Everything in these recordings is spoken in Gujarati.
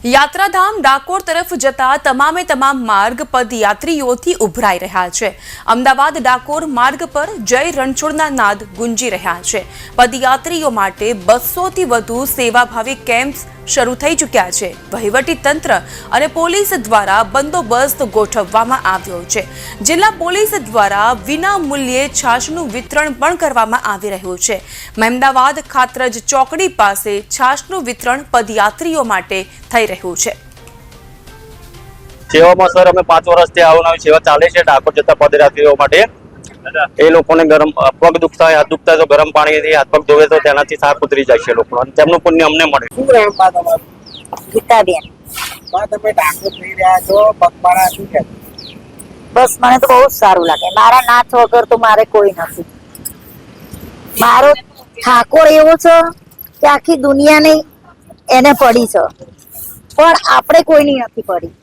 યાત્રાધામ ડાકોર તરફ જતા તમામે તમામ માર્ગ પદયાત્રીઓથી ઉભરાઈ રહ્યા છે। અમદાવાદ ડાકોર માર્ગ પર જય રણછોડના નાદ ગુંજી રહ્યા છે। પદયાત્રીઓ માટે 200 થી વધુ સેવાભાવી કેમ્પ્સ શરૂ થઈ ચૂક્યા છે। વહીવટી તંત્ર અને પોલીસ દ્વારા બંદોબસ્ત ગોઠવવામાં આવ્યો છે। જિલ્લા પોલીસ દ્વારા વિના મૂલ્યે છાશનું વિતરણ પણ કરવામાં આવી રહ્યું છે। મહેમદાવાદ ખાતરજ ચોકડી પાસે છાશનું વિતરણ પદયાત્રીઓ માટે થઈ રહ્યું છે। સેવામાં સર અમે 5 વર્ષથી આવનારી સેવા ચાલે છે ડાકોર જતા પદયાત્રીઓ માટે। એ લોકોને ગરમ પગ દુખતા હોય, હાથ દુખતા હોય તો ગરમ પાણીથી હાથ પગ ધોવે તો તેનાથી થાક ઉતરી જાય છે લોકો અને તેમનું પુણ્ય અમને મળે। શું નામ બા તમારું? ગીતાબેન। બા તમે ડાકોર જઈ રહ્યા છો, પગપાળા શું છે? બસ મને તો બહુ સારું લાગે। મારા નાથ વગર તો મારે કોઈ નથી। મારો ઠાકોર એવો છે કે આખી દુનિયાને એને પડી છે, પણ આપણે કોઈની નથી પડી।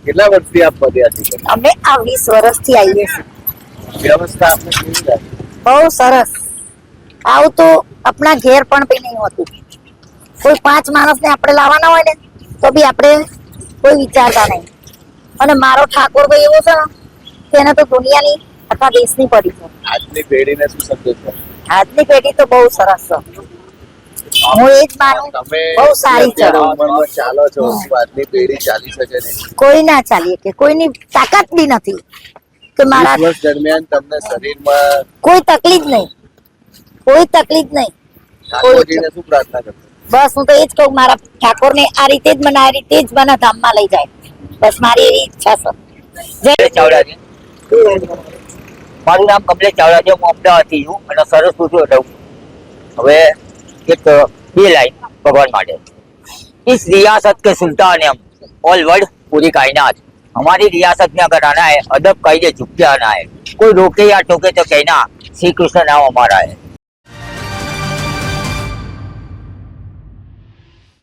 કેટલા વર્ષથી આપ પદયાત્રી છો? અમે આ 20 વર્ષથી આવીએ છીએ। વ્યવસ્થા આપણે કેવી લાગે? બહુ સરસ। આવું તો આપણા ઘેર પણ નહીં હોતું। કોઈ 5 માણસને આપણે લાવવાના હોય ને તો બી આપણે કોઈ વિચારતા નહીં। અને મારો ઠાકોર તો એવો છે કે એને તો દુનિયાની આખા દેશની પડી છે। આજની પેઢીને શું સંદેશ છે? આજની પેઢી તો બહુ સરસ છે। હું એ જ માનું, તમે બહુ સારી છે। અત્યારે ઉંમરમાં ચાલો છો, આજની પેઢી ચાલી શકે ને? કોઈ ના ચાલીએ કે કોઈની તાકાત બી નથી કે મારા 20 વર્ષ દરમિયાન તમને શરીરમાં કોઈ તકલીફ નહીં, કોઈ તકલીફ નહીં। ઠાકોરજીને શું પ્રાર્થના કરશો? બસ હું તો એ જ કહું, મારા ઠાકોરને આ રીતે જ મને, આ રીતે જ મને ધામમાં લઈ જાય। બસ મારી એવી ઈચ્છા છે। મારું નામ કમલેશ ચાવડા છે। હું અમદાવાદથી છું અને સરસ પૂછું રહું। હવે એક 2 લાइन भगवान माटे। इस रियासत के सुल्तान हम, ऑल वर्ल्ड पूरी कायनात। हमारी रियासत में अगर आना है, अदब कायदे झुक के आना है। कोई रोके या टोके तो कहना श्री कृष्ण नाम हमारा है।